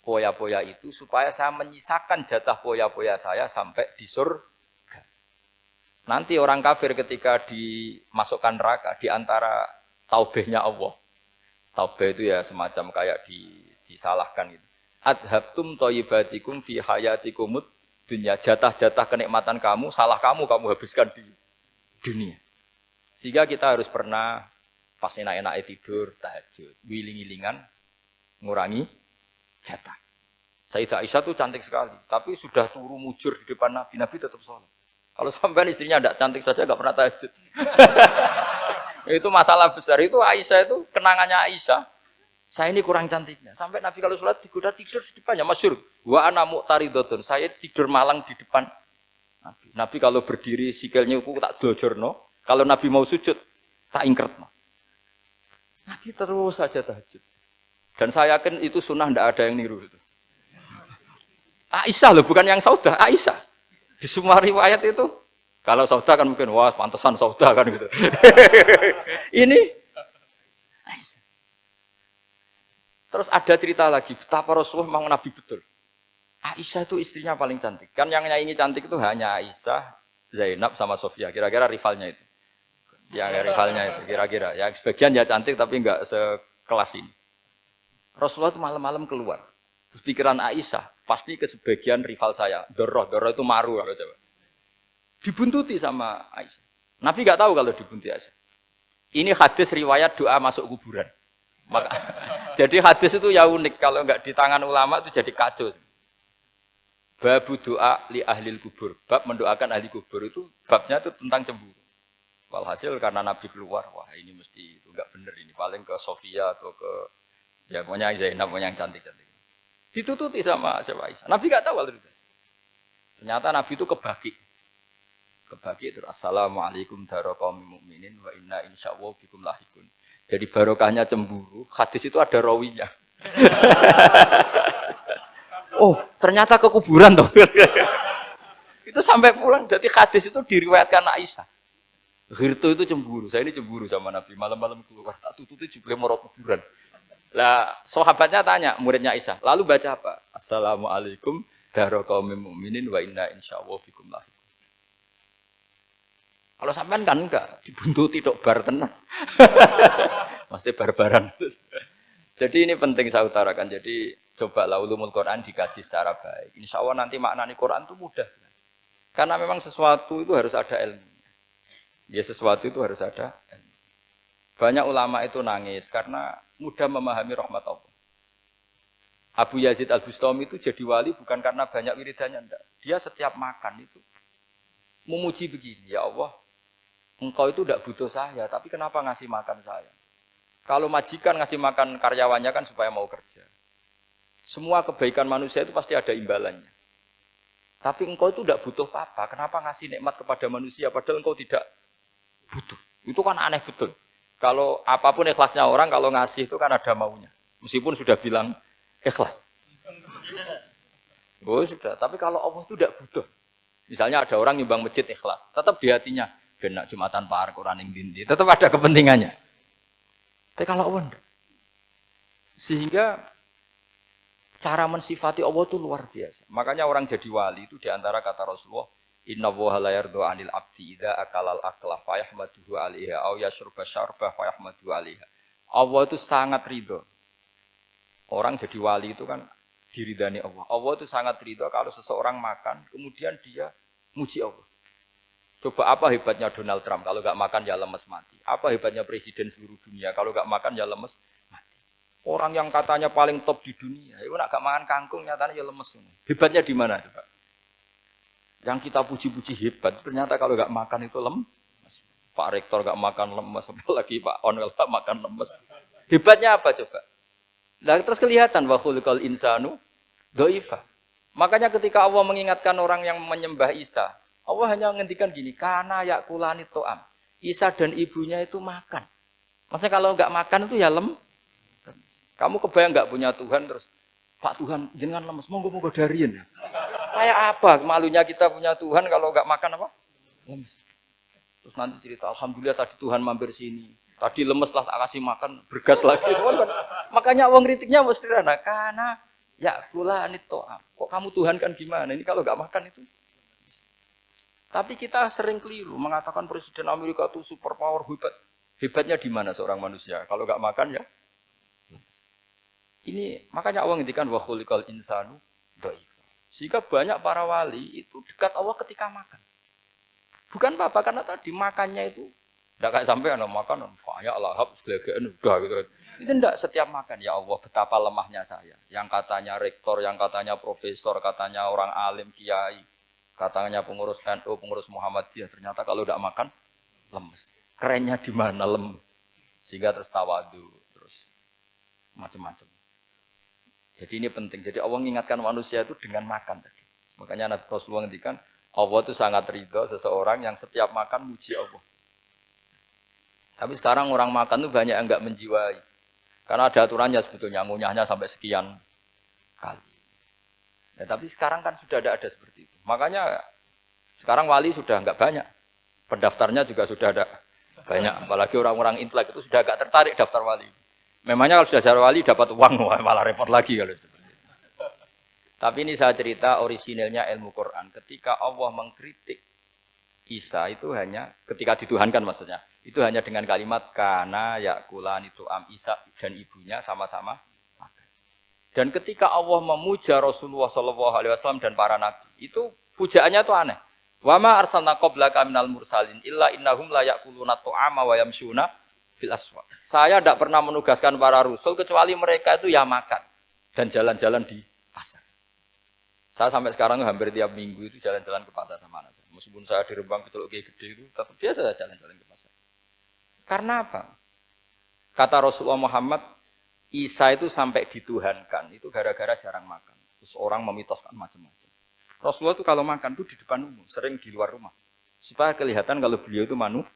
foya-foya itu supaya saya menyisakan jatah foya-foya saya sampai di surga. Nanti orang kafir ketika dimasukkan neraka di antara taubehnya Allah. Taubeh itu ya semacam kayak disalahkan gitu. Adhabtum thayyibatikum fi hayatikumud dunya. Jatah-jatah kenikmatan kamu, salah kamu habiskan di dunia. Sehingga kita harus pernah pas enak-enak tidur, tahajud, wiling-wilingan, ngurangi jatah. Sayyidah Aisyah tuh cantik sekali, tapi sudah turu mujur di depan Nabi tetap sholat. Kalau sampai istrinya tidak cantik saja, nggak pernah tahajud. Itu masalah besar. Itu Aisyah itu kenangannya Aisyah. Saya ini kurang cantiknya. Sampai Nabi kalau sholat digoda tidur di depannya. Masyhur. Wa ana muqtaridotun. Saya tidur malang di depan Nabi. Nabi kalau berdiri sikilnya aku tak dojorno. Kalau Nabi mau sujud tak ingkretno. Nabi terus saja tahajud. Dan saya yakin itu sunnah, tidak ada yang niru itu. Aisyah loh, bukan yang Saudah, Aisyah. Di semua riwayat itu, kalau Saudah kan mungkin, wah pantesan Saudah kan gitu. Ini Aisyah. Terus ada cerita lagi, betapa Rasulullah memang Nabi betul. Aisyah itu istrinya paling cantik. Kan yang nyanyi cantik itu hanya Aisyah, Zainab sama Sofia. Kira-kira rivalnya itu. Yang rivalnya itu, kira-kira. Ya sebagian ya cantik tapi enggak sekelas ini. Rasulullah itu malam-malam keluar. Terus pikiran Aisyah, pasti ke sebagian rival saya. Doroh itu maru. Coba. Dibuntuti sama Aisyah. Nabi enggak tahu kalau dibuntuti Aisyah. Ini hadis riwayat doa masuk kuburan. Maka, jadi hadis itu ya unik. Kalau enggak di tangan ulama itu jadi kacau. Babu doa li ahlil kubur. Bab mendoakan ahli kubur itu babnya itu tentang cemburu. Walhasil karena Nabi keluar, wah ini mesti itu enggak benar ini. Paling ke Sofia atau ke ya pokoknya Zainab yang cantik-cantik. Ditututi sama siapa Aisyah. Nabi enggak tahu itu. Ternyata Nabi itu kebagi terus assalamualaikum daraqaumil mukminin wa inna insyaallah bikum lahikun. Jadi barokahnya cemburu, hadis itu ada rawinya. Oh, ternyata ke kuburan toh. Itu sampai pulang. Jadi hadis itu diriwayatkan Aisyah. Ghirtu itu cemburu. Saya ini cemburu sama Nabi. Malam-malam keluar tak tututi jebule moro kuburan. Lah, sahabatnya tanya muridnya Aisyah. Lalu baca apa? Assalamualaikum daraqaumil mukminin wa inna insyaallah bikum lahikun. Kalau sampean kan enggak dibuntuti tok bar tenan. Mesti barbaran. Jadi ini penting saya utarakan. Jadi cobalah ulumul Quran dikaji secara baik. Insya Allah nanti maknani Quran itu mudah sekali. Karena memang sesuatu itu harus ada ilmu. Ya sesuatu itu harus ada ilmu. Banyak ulama itu nangis karena mudah memahami rahmat Allah. Abu Yazid Al-Bustami itu jadi wali bukan karena banyak wiridannya. Enggak. Dia setiap makan itu memuji begini. Ya Allah, engkau itu tidak butuh saya, tapi kenapa ngasih makan saya? Kalau majikan ngasih makan karyawannya kan supaya mau kerja. Semua kebaikan manusia itu pasti ada imbalannya. Tapi engkau itu tidak butuh apa-apa. Kenapa ngasih nikmat kepada manusia padahal engkau tidak butuh? Itu kan aneh betul. Kalau apapun ikhlasnya orang, kalau ngasih itu kan ada maunya. Meskipun sudah bilang ikhlas. Oh sudah, tapi kalau Allah itu tidak butuh. Misalnya ada orang nyumbang masjid ikhlas. Tetap di hatinya, benak Jumatan Par, Quran yang dinti. Tetap ada kepentingannya. Tapi kalau Allah enggak. Sehingga cara mensifati Allah itu luar biasa. Makanya orang jadi wali itu diantara kata Rasulullah, Inna woha la yardu anil abdi idha akalal aklah fayahmaduhu alaiha au yashrba syarbah fayahmaduhu alaiha. Allah itu sangat ridho. Orang jadi wali itu kan diridani Allah. Allah itu sangat ridho kalau seseorang makan, kemudian dia muji Allah. Coba apa hebatnya Donald Trump kalau nggak makan ya lemes mati. Apa hebatnya presiden seluruh dunia kalau nggak makan ya lemes mati. Orang yang katanya paling top di dunia, itu nggak makan kangkung nyatanya ya lemes. Hebatnya di mana? Coba? Yang kita puji-puji hebat, ternyata kalau nggak makan itu lemes. Pak Rektor nggak makan lemes, apalagi Pak Onwel nggak makan lemes. Hebatnya apa coba? Nah, terus kelihatan wa khuliqal insanu dhaifa. Makanya ketika Allah mengingatkan orang yang menyembah Isa, Allah hanya menghentikan gini, karena yakulani to'am. Isa dan ibunya itu makan. Maksudnya kalau nggak makan itu ya lemes. Kamu kebayang nggak punya Tuhan terus, Pak Tuhan jangan lemes, monggo dariin. Kayak apa malunya kita punya Tuhan kalau nggak makan apa? Lemes. Terus nanti cerita, alhamdulillah tadi Tuhan mampir sini. Tadi lemes lah tak kasih makan, bergas lagi. Kan? Makanya uang kritiknya mesti sederhana. Karena yakulani to'am. Kok kamu Tuhan kan gimana? Ini kalau nggak makan itu. Tapi kita sering keliru mengatakan Presiden Amerika itu superpower hebat. Hebatnya di mana seorang manusia? Kalau nggak makan ya. Ini makanya Allah ngendikan wa khuliqal insanu dhaifa. Sehingga banyak para wali itu dekat Allah ketika makan. Bukan apa-apa karena tadi makannya itu enggak kayak sampai ana makan banyak lahap seglegeken udah gitu. Itu enggak setiap makan ya Allah betapa lemahnya saya. Yang katanya rektor, yang katanya profesor, katanya orang alim kiai. Katanya pengurus NU, pengurus Muhammadiyah, ternyata kalau tidak makan, lemes. kerennya di mana sehingga terus tawadu, terus macam-macam. Jadi ini penting. Jadi Allah mengingatkan manusia itu dengan makan tadi. Makanya Nabi Rasulullah ngendikan Allah itu sangat ridho seseorang yang setiap makan muji Allah. Tapi sekarang orang makan itu banyak yang enggak menjiwai. Karena ada aturannya sebetulnya, ngunyahnya sampai sekian kali. Ya, tapi sekarang kan sudah ada seperti itu. Makanya sekarang wali sudah enggak banyak. Pendaftarnya juga sudah ada banyak. Apalagi orang-orang intelek itu sudah agak tertarik daftar wali. Memangnya kalau sudah jadi wali dapat uang, malah repot lagi kalau seperti itu. Tapi ini saya cerita orisinilnya ilmu Quran. Ketika Allah mengkritik Isa itu hanya, ketika dituhankan maksudnya, itu hanya dengan kalimat kana yakulan itu Isa dan ibunya sama-sama makan. Dan ketika Allah memuja Rasulullah SAW dan para nabi, itu pujaannya itu aneh. Wa ma arsalna qablaka minal mursalin illa innahum la yakuluna ta'ama wa yamshuna fil aswaq. Saya tidak pernah menugaskan para rasul kecuali mereka itu ya makan dan jalan-jalan di pasar. Saya sampai sekarang hampir tiap minggu itu jalan-jalan ke pasar sama anak saya. Meskipun saya di Rembang Betul Gede itu, tetap biasa jalan-jalan ke pasar. Karena apa? Kata Rasulullah Muhammad, Isa itu sampai dituhankan, itu gara-gara jarang makan. Terus orang memitoskan macam-macam. Rasulullah itu kalau makan itu di depan umum, sering di luar rumah. Supaya kelihatan kalau beliau itu manusia.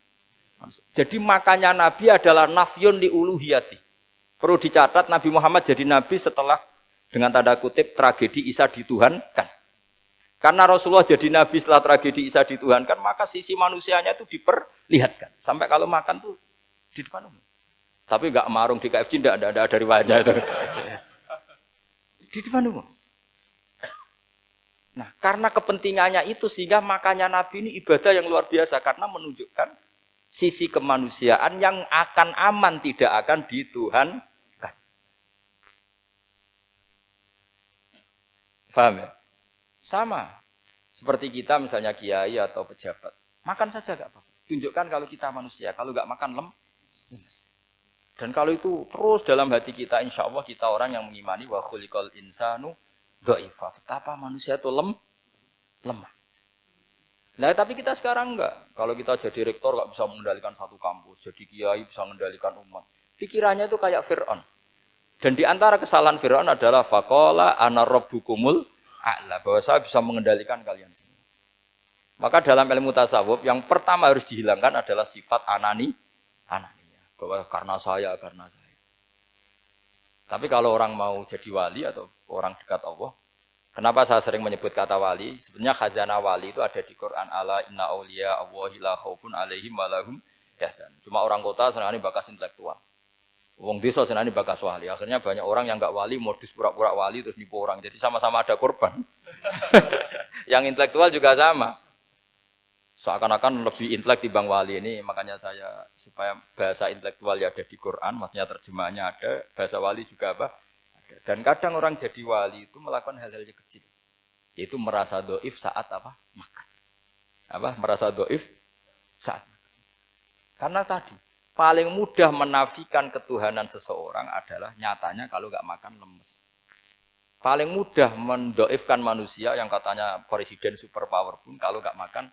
Jadi makannya Nabi adalah nafyun li uluhiyati. Perlu dicatat Nabi Muhammad jadi Nabi setelah dengan tanda kutip tragedi Isa dituhankan. Karena Rasulullah jadi Nabi setelah tragedi Isa dituhankan, maka sisi manusianya itu diperlihatkan. Sampai kalau makan tuh di depan umum. Tapi enggak marung di KFC, enggak ada riwayatnya itu. Di depan umum. Nah, karena kepentingannya itu sehingga makannya Nabi ini ibadah yang luar biasa. Karena menunjukkan sisi kemanusiaan yang akan aman, tidak akan dituhankan. Paham ya? Sama. Seperti kita misalnya kiai atau pejabat. Makan saja enggak apa-apa. Tunjukkan kalau kita manusia. Kalau enggak makan lemes. Dan kalau itu terus dalam hati kita, insya Allah kita orang yang mengimani wa khuliqal insanu dha'ifa. Betapa manusia itu lemah. Nah, tapi kita sekarang enggak. Kalau kita jadi rektor enggak bisa mengendalikan satu kampus, jadi kiai bisa mengendalikan umat. Pikirannya itu kayak Fir'aun. Dan di antara kesalahan Fir'aun adalah faqala ana rabbukumul a'la, bahwa saya bisa mengendalikan kalian semua. Maka dalam ilmu tasawuf yang pertama harus dihilangkan adalah sifat anania. Bahwa karena saya. Tapi kalau orang mau jadi wali atau orang dekat Allah, kenapa saya sering menyebut kata wali? Sebenarnya khazanah wali itu ada di Quran. Ala inna awliya Allahi la khaufun alaihim wa lahum yahzanun. Cuma orang kota senangnya bakas intelektual. Wong desa senangnya bakas wali. Akhirnya banyak orang yang enggak wali modus pura-pura wali terus nipu orang. Jadi sama-sama ada korban. Yang intelektual juga sama. Seakan-akan lebih intelek dibanding wali ini, makanya saya supaya bahasa intelektual ya ada di Quran, maksudnya terjemahannya ada, bahasa wali juga apa? Ada. Dan kadang orang jadi wali itu melakukan hal-hal yang kecil, yaitu merasa doif saat apa? Makan. Merasa doif saat makan. Karena tadi paling mudah menafikan ketuhanan seseorang adalah nyatanya kalau nggak makan lemes. Paling mudah mendoifkan manusia yang katanya presiden superpower pun kalau nggak makan.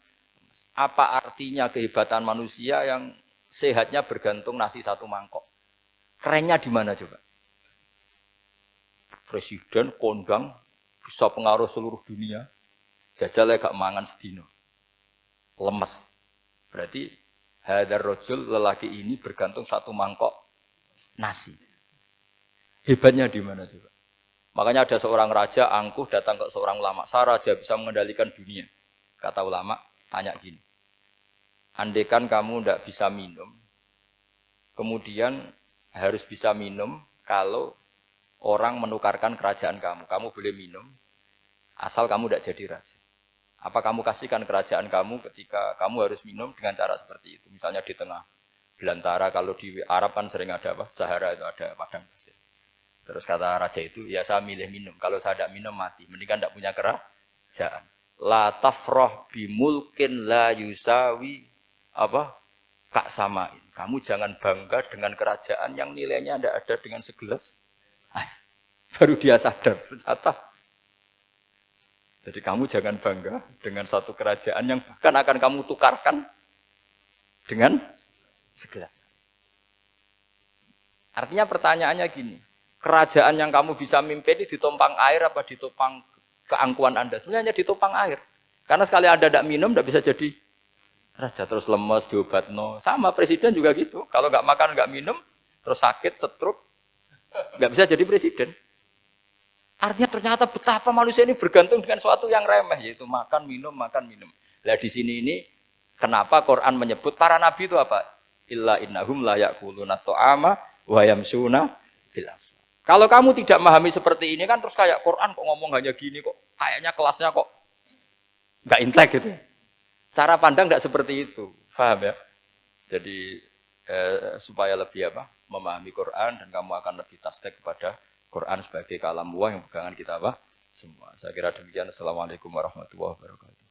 Apa artinya kehebatan manusia yang sehatnya bergantung nasi satu mangkok? Kerennya di mana coba? Presiden kondang bisa pengaruh seluruh dunia. Jajalnya gak mangan sedino. Lemes. Berarti hadar rojul lelaki ini bergantung satu mangkok nasi. Hebatnya di mana coba? Makanya ada seorang raja angkuh datang ke seorang ulama. Saya raja bisa mengendalikan dunia. Kata ulama, tanya gini, andaikan kamu tidak bisa minum, kemudian harus bisa minum kalau orang menukarkan kerajaan kamu boleh minum, asal kamu tidak jadi raja. Apa kamu kasihkan kerajaan kamu ketika kamu harus minum dengan cara seperti itu? Misalnya di tengah belantara, kalau di Arab kan sering ada apa? Sahara itu ada padang pasir. Terus kata raja itu, ya saya milih minum, kalau saya tidak minum mati, mendingan tidak punya kerajaan. La tafrah bimulkin la yusawi kak samain. Kamu jangan bangga dengan kerajaan yang nilainya tidak ada dengan segelas. Baru dia sadar ternyata. Jadi kamu jangan bangga dengan satu kerajaan yang bahkan akan kamu tukarkan dengan Segelas. Artinya pertanyaannya gini, kerajaan yang kamu bisa mimpin ini ditumpang air apa ditopang keangkuhan Anda? Sebenarnya hanya ditopang air. Karena sekali Anda tidak minum, tidak bisa jadi raja. Terus lemes, diobatno. Sama presiden juga gitu. Kalau nggak makan, nggak minum, terus sakit, stroke, nggak bisa jadi presiden. Artinya ternyata betapa manusia ini bergantung dengan sesuatu yang remeh, yaitu makan, minum, makan, minum. Nah di sini ini, kenapa Quran menyebut para nabi itu apa? Illa innahum la ya'kuluna ta'ama wa yamsuna bil aswaq. Kalau kamu tidak memahami seperti ini kan terus kayak Quran kok ngomong hanya gini kok, kayaknya kelasnya kok nggak intelek gitu. Cara pandang nggak seperti itu, paham ya? Jadi supaya lebih apa? Memahami Quran dan kamu akan lebih tasdik kepada Quran sebagai kalam Allah yang pegangan kita apa? Semua. Saya kira demikian. Assalamualaikum warahmatullahi wabarakatuh.